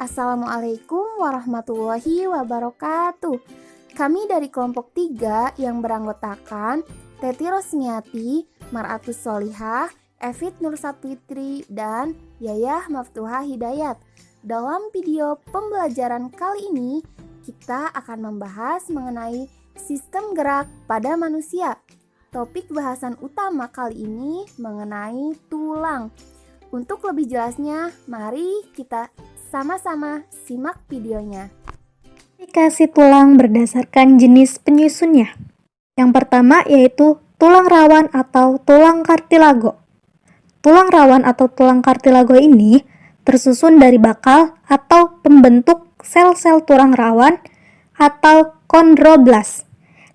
Assalamualaikum warahmatullahi wabarakatuh. Kami dari kelompok 3 yang beranggotakan Teti Rosniati, Maratus Solihah, Evit Nursapitri, dan Yayah Maftuha Hidayat. Dalam video pembelajaran kali ini, kita akan membahas mengenai sistem gerak pada manusia. Topik bahasan utama kali ini mengenai tulang. Untuk lebih jelasnya, mari kita sama-sama simak videonya. Klasifikasi tulang berdasarkan jenis penyusunnya. Yang pertama yaitu tulang rawan atau tulang kartilago. Tulang rawan atau tulang kartilago ini tersusun dari bakal atau pembentuk sel-sel tulang rawan atau kondroblas.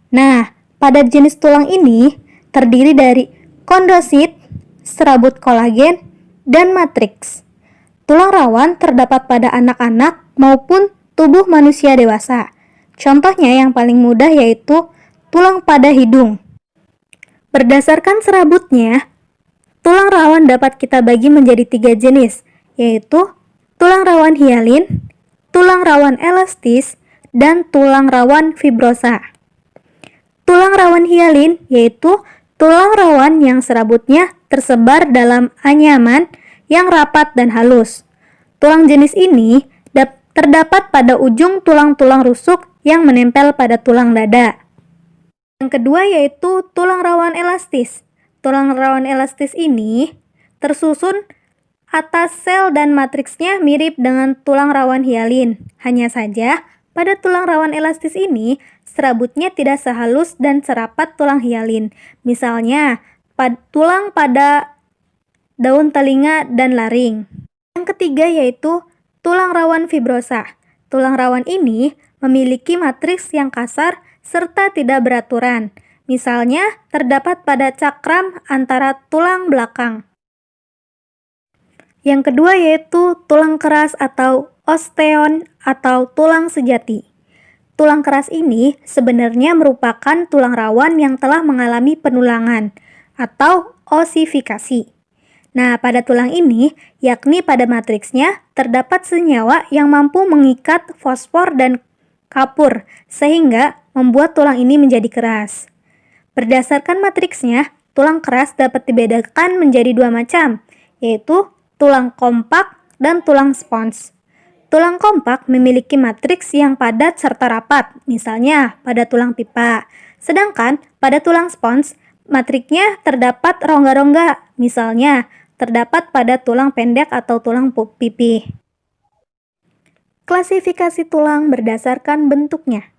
Nah, pada jenis tulang ini terdiri dari kondrosit, serabut kolagen, dan matriks. Tulang rawan terdapat pada anak-anak maupun tubuh manusia dewasa. Contohnya yang paling mudah yaitu tulang pada hidung. Berdasarkan serabutnya, tulang rawan dapat kita bagi menjadi 3 jenis, yaitu tulang rawan hialin, tulang rawan elastis, dan tulang rawan fibrosa. Tulang rawan hialin yaitu tulang rawan yang serabutnya tersebar dalam anyaman yang rapat dan halus. Tulang jenis ini terdapat pada ujung tulang-tulang rusuk yang menempel pada tulang dada. Yang kedua yaitu tulang rawan elastis. Tulang rawan elastis ini tersusun atas sel dan matriksnya mirip dengan tulang rawan hialin. Hanya saja pada tulang rawan elastis ini serabutnya tidak sehalus dan serapat tulang hialin. Misalnya tulang pada daun telinga dan laring. Yang ketiga yaitu tulang rawan fibrosa. Tulang rawan ini memiliki matriks yang kasar serta tidak beraturan. Misalnya terdapat pada cakram antara tulang belakang. Yang kedua yaitu tulang keras atau osteon atau tulang sejati. Tulang keras ini sebenarnya merupakan tulang rawan yang telah mengalami penulangan atau osifikasi. Nah, pada tulang ini, yakni pada matriksnya, terdapat senyawa yang mampu mengikat fosfor dan kapur, sehingga membuat tulang ini menjadi keras. Berdasarkan matriksnya, tulang keras dapat dibedakan menjadi 2 macam, yaitu tulang kompak dan tulang spons. Tulang kompak memiliki matriks yang padat serta rapat, misalnya pada tulang pipa. Sedangkan pada tulang spons, matriksnya terdapat rongga-rongga, misalnya terdapat pada tulang pendek atau tulang pipi. Klasifikasi tulang berdasarkan bentuknya.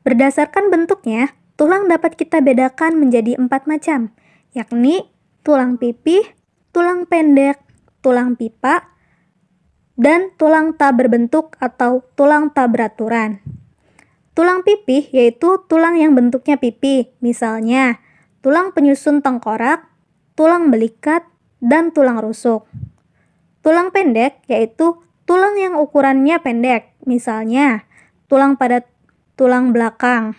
Berdasarkan bentuknya, tulang dapat kita bedakan menjadi 4 macam, yakni tulang pipi, tulang pendek, tulang pipa, dan tulang tak berbentuk atau tulang tak beraturan. Tulang pipi yaitu tulang yang bentuknya pipi, misalnya tulang penyusun tengkorak, tulang belikat, dan tulang rusuk. Tulang pendek yaitu tulang yang ukurannya pendek, misalnya tulang pada tulang belakang,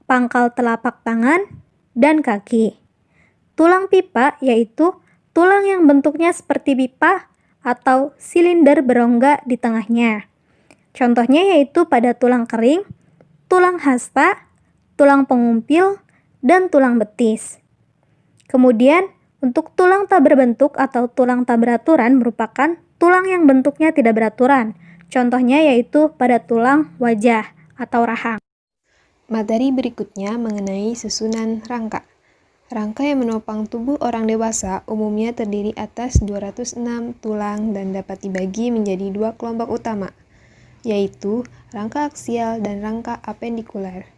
pangkal telapak tangan, dan kaki. Tulang pipa yaitu tulang yang bentuknya seperti pipa atau silinder berongga di tengahnya. Contohnya yaitu pada tulang kering, tulang hasta, tulang pengumpil, dan tulang betis. Kemudian, untuk tulang tak berbentuk atau tulang tak beraturan merupakan tulang yang bentuknya tidak beraturan. Contohnya yaitu pada tulang wajah atau rahang. Materi berikutnya mengenai susunan rangka. Rangka yang menopang tubuh orang dewasa umumnya terdiri atas 206 tulang dan dapat dibagi menjadi 2 kelompok utama, yaitu rangka aksial dan rangka apendikuler.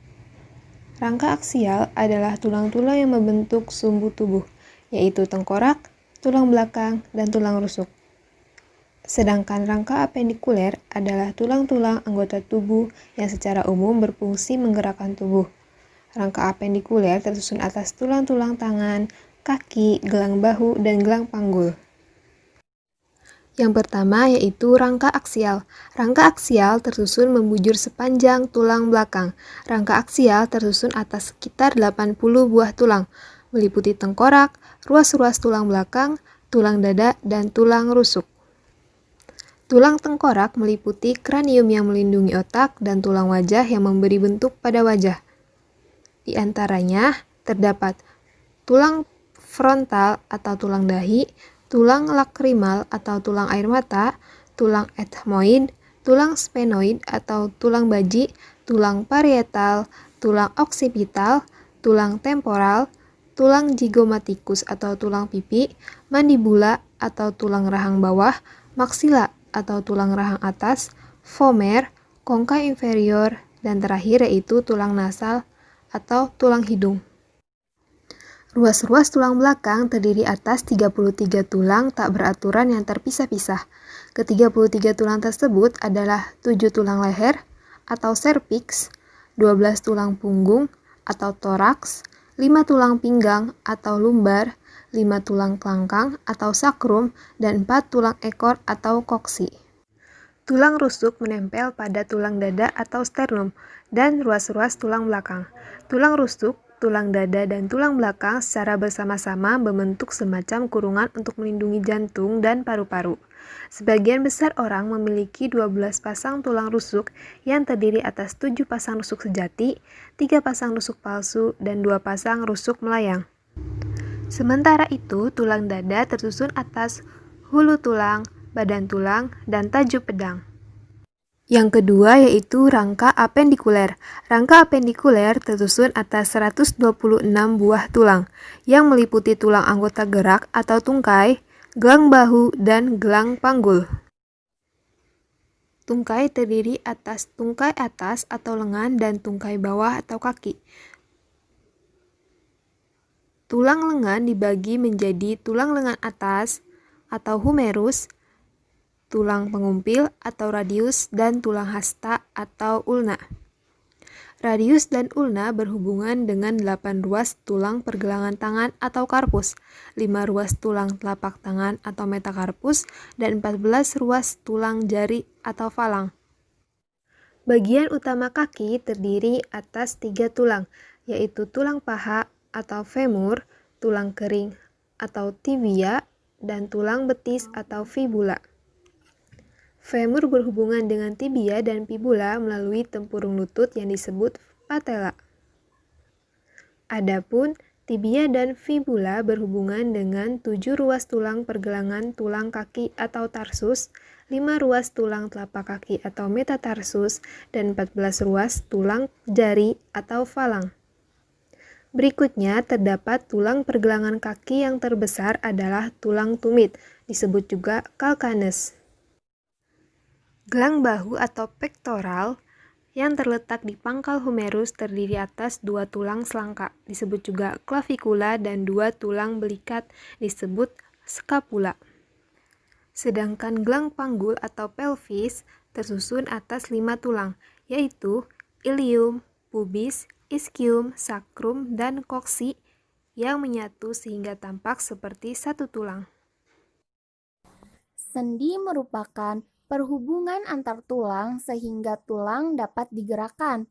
Rangka aksial adalah tulang-tulang yang membentuk sumbu tubuh, yaitu tengkorak, tulang belakang, dan tulang rusuk. Sedangkan rangka apendikuler adalah tulang-tulang anggota tubuh yang secara umum berfungsi menggerakkan tubuh. Rangka apendikuler tersusun atas tulang-tulang tangan, kaki, gelang bahu, dan gelang panggul. Yang pertama yaitu rangka aksial. Rangka aksial tersusun membujur sepanjang tulang belakang. Rangka aksial tersusun atas sekitar 80 buah tulang, meliputi tengkorak, ruas-ruas tulang belakang, tulang dada, dan tulang rusuk. Tulang tengkorak meliputi kranium yang melindungi otak dan tulang wajah yang memberi bentuk pada wajah. Di antaranya terdapat tulang frontal atau tulang dahi, tulang lakrimal atau tulang air mata, tulang ethmoid, tulang sphenoid atau tulang baji, tulang parietal, tulang occipital, tulang temporal, tulang zygomatikus atau tulang pipi, mandibula atau tulang rahang bawah, maksila atau tulang rahang atas, vomer, kongkai inferior, dan terakhir yaitu tulang nasal atau tulang hidung. Ruas-ruas tulang belakang terdiri atas 33 tulang tak beraturan yang terpisah-pisah. Ke-33 tulang tersebut adalah 7 tulang leher atau cervix, 12 tulang punggung atau thorax, 5 tulang pinggang atau lumbar, 5 tulang kelangkang atau sacrum, dan 4 tulang ekor atau koksi. Tulang rusuk menempel pada tulang dada atau sternum dan ruas-ruas tulang belakang. Tulang rusuk, tulang dada, dan tulang belakang secara bersama-sama membentuk semacam kurungan untuk melindungi jantung dan paru-paru. Sebagian besar orang memiliki 12 pasang tulang rusuk yang terdiri atas 7 pasang rusuk sejati, 3 pasang rusuk palsu, dan 2 pasang rusuk melayang. Sementara itu, tulang dada tersusun atas hulu tulang, badan tulang, dan tajuk pedang. Yang kedua yaitu rangka apendikuler. Rangka apendikuler tersusun atas 126 buah tulang, yang meliputi tulang anggota gerak atau tungkai, gelang bahu, dan gelang panggul. Tungkai terdiri atas tungkai atas atau lengan dan tungkai bawah atau kaki. Tulang lengan dibagi menjadi tulang lengan atas atau humerus, tulang pengumpil atau radius, dan tulang hasta atau ulna. Radius dan ulna berhubungan dengan 8 ruas tulang pergelangan tangan atau karpus, 5 ruas tulang telapak tangan atau metakarpus, dan 14 ruas tulang jari atau falang. Bagian utama kaki terdiri atas 3 tulang, yaitu tulang paha atau femur, tulang kering atau tibia, dan tulang betis atau fibula. Femur berhubungan dengan tibia dan fibula melalui tempurung lutut yang disebut patella. Adapun tibia dan fibula berhubungan dengan 7 ruas tulang pergelangan tulang kaki atau tarsus, 5 ruas tulang telapak kaki atau metatarsus, dan 14 ruas tulang jari atau falang. Berikutnya terdapat tulang pergelangan kaki yang terbesar adalah tulang tumit, disebut juga calcaneus. Gelang bahu atau pektoral yang terletak di pangkal humerus terdiri atas 2 tulang selangka, disebut juga clavicula, dan 2 tulang belikat, disebut scapula. Sedangkan gelang panggul atau pelvis tersusun atas 5 tulang, yaitu ilium, pubis, ischium, sacrum, dan koksi yang menyatu sehingga tampak seperti satu tulang. Sendi merupakan perhubungan antar tulang sehingga tulang dapat digerakkan.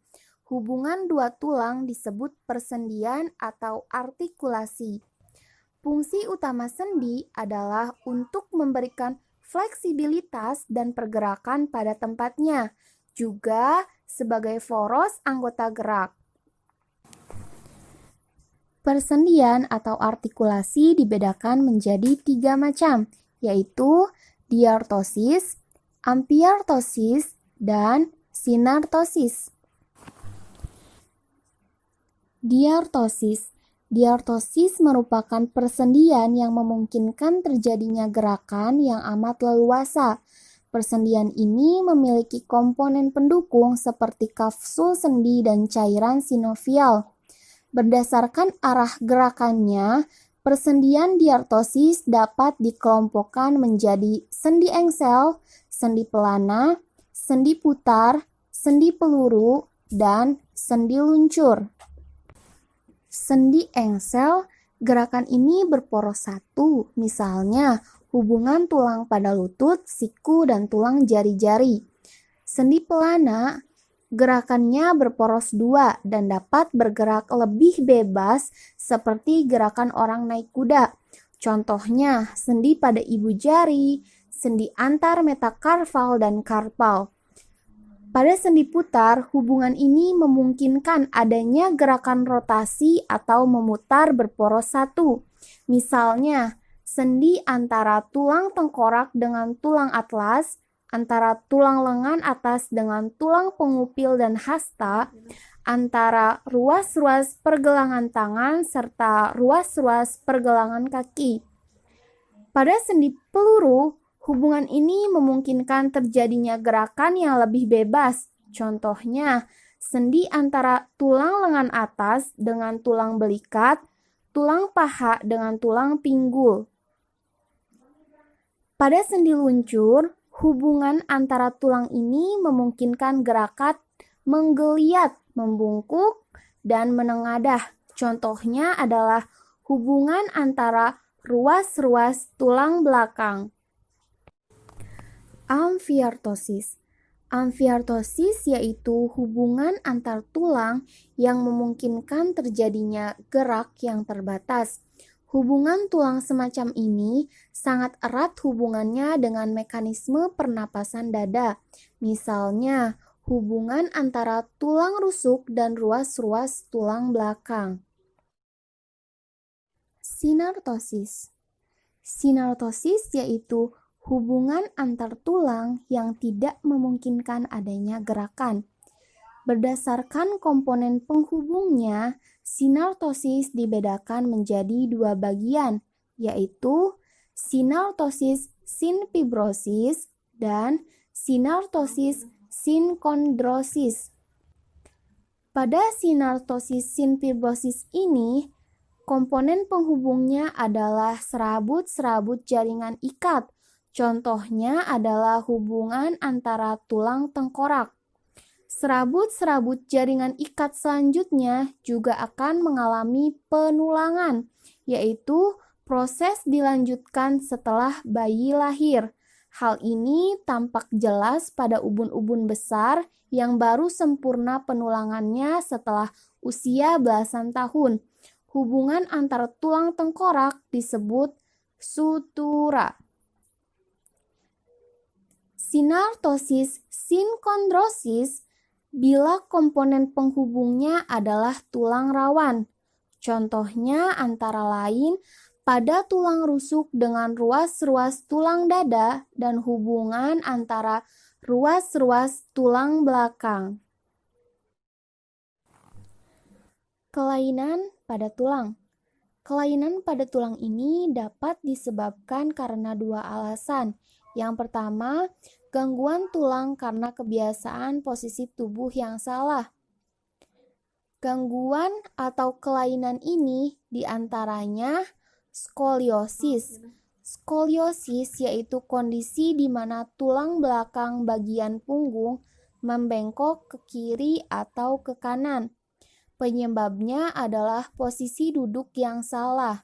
Hubungan dua tulang disebut persendian atau artikulasi. Fungsi utama sendi adalah untuk memberikan fleksibilitas dan pergerakan pada tempatnya, juga sebagai poros anggota gerak. Persendian atau artikulasi dibedakan menjadi 3 macam, yaitu diartosis, ampiartosis, dan sinartosis. Diartosis merupakan persendian yang memungkinkan terjadinya gerakan yang amat leluasa. Persendian ini memiliki komponen pendukung seperti kapsul sendi dan cairan sinovial. Berdasarkan arah gerakannya, persendian diartosis dapat dikelompokkan menjadi sendi engsel, sendi pelana, sendi putar, sendi peluru, dan sendi luncur. Sendi engsel, gerakan ini berporos satu, misalnya hubungan tulang pada lutut, siku, dan tulang jari-jari. Sendi pelana, gerakannya berporos 2 dan dapat bergerak lebih bebas seperti gerakan orang naik kuda. Contohnya, sendi pada ibu jari, sendi antar metakarpal dan karpal. Pada sendi putar, hubungan ini memungkinkan adanya gerakan rotasi atau memutar berporos satu. Misalnya, sendi antara tulang tengkorak dengan tulang atlas, antara tulang lengan atas dengan tulang pengupil dan hasta, antara ruas-ruas pergelangan tangan serta ruas-ruas pergelangan kaki. Pada sendi peluru, hubungan ini memungkinkan terjadinya gerakan yang lebih bebas. Contohnya, sendi antara tulang lengan atas dengan tulang belikat, tulang paha dengan tulang pinggul. Pada sendi luncur, hubungan antara tulang ini memungkinkan gerakan menggeliat, membungkuk, dan menengadah. Contohnya adalah hubungan antara ruas-ruas tulang belakang. Amfiartosis. Amfiartosis yaitu hubungan antar tulang yang memungkinkan terjadinya gerak yang terbatas. Hubungan tulang semacam ini sangat erat hubungannya dengan mekanisme pernapasan dada. Misalnya, hubungan antara tulang rusuk dan ruas-ruas tulang belakang. Sinartosis. Sinartosis yaitu hubungan antar tulang yang tidak memungkinkan adanya gerakan. Berdasarkan komponen penghubungnya, sinartosis dibedakan menjadi dua bagian, yaitu sinartosis sinfibrosis dan sinartosis sinkondrosis. Pada sinartosis sinfibrosis ini, komponen penghubungnya adalah serabut-serabut jaringan ikat. Contohnya adalah hubungan antara tulang tengkorak. Serabut-serabut jaringan ikat selanjutnya juga akan mengalami penulangan, yaitu proses dilanjutkan setelah bayi lahir. Hal ini tampak jelas pada ubun-ubun besar yang baru sempurna penulangannya setelah usia belasan tahun. Hubungan antara tulang tengkorak disebut sutura. Sinartosis sinkondrosis bila komponen penghubungnya adalah tulang rawan. Contohnya antara lain pada tulang rusuk dengan ruas-ruas tulang dada dan hubungan antara ruas-ruas tulang belakang. Kelainan pada tulang. Kelainan pada tulang ini dapat disebabkan karena dua alasan. Yang pertama, gangguan tulang karena kebiasaan posisi tubuh yang salah. Gangguan atau kelainan ini diantaranya skoliosis. Skoliosis yaitu kondisi di mana tulang belakang bagian punggung membengkok ke kiri atau ke kanan. Penyebabnya adalah posisi duduk yang salah.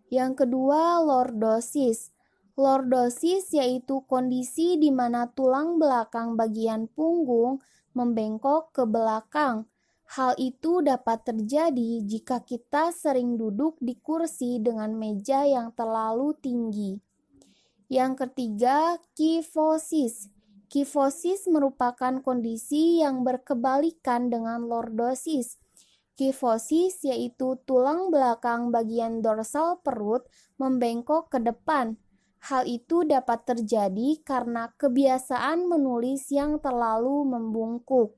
Yang kedua, lordosis. Lordosis yaitu kondisi di mana tulang belakang bagian punggung membengkok ke belakang. Hal itu dapat terjadi jika kita sering duduk di kursi dengan meja yang terlalu tinggi. Yang ketiga, kifosis. Kifosis merupakan kondisi yang berkebalikan dengan lordosis. Kifosis yaitu tulang belakang bagian dorsal perut membengkok ke depan. Hal itu dapat terjadi karena kebiasaan menulis yang terlalu membungkuk.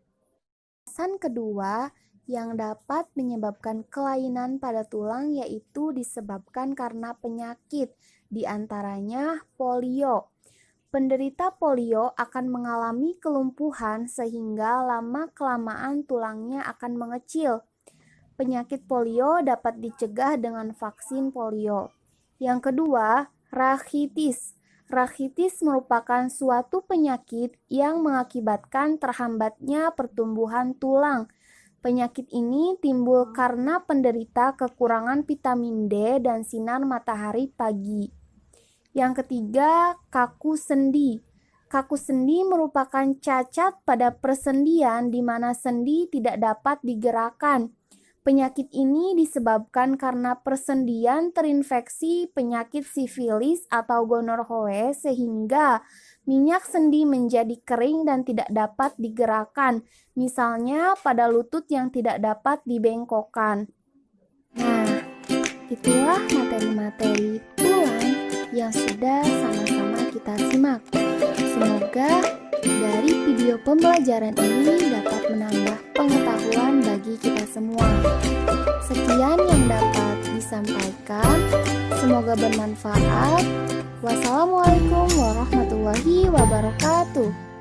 Alasan kedua yang dapat menyebabkan kelainan pada tulang yaitu disebabkan karena penyakit, diantaranya polio. Penderita polio akan mengalami kelumpuhan sehingga lama-kelamaan tulangnya akan mengecil. Penyakit polio dapat dicegah dengan vaksin polio. Yang kedua, rachitis. Rachitis merupakan suatu penyakit yang mengakibatkan terhambatnya pertumbuhan tulang. Penyakit ini timbul karena penderita kekurangan vitamin D dan sinar matahari pagi. Yang ketiga, kaku sendi. Kaku sendi merupakan cacat pada persendian di mana sendi tidak dapat digerakkan. Penyakit ini disebabkan karena persendian terinfeksi penyakit sifilis atau gonorhoe sehingga minyak sendi menjadi kering dan tidak dapat digerakkan, misalnya pada lutut yang tidak dapat dibengkokkan. Nah, itulah materi-materi tulang yang sudah sama-sama kita simak. Semoga dari video pembelajaran ini dapat menambah pengetahuan bagi kita semua. Sekian yang dapat disampaikan, semoga bermanfaat. Wassalamualaikum warahmatullahi wabarakatuh.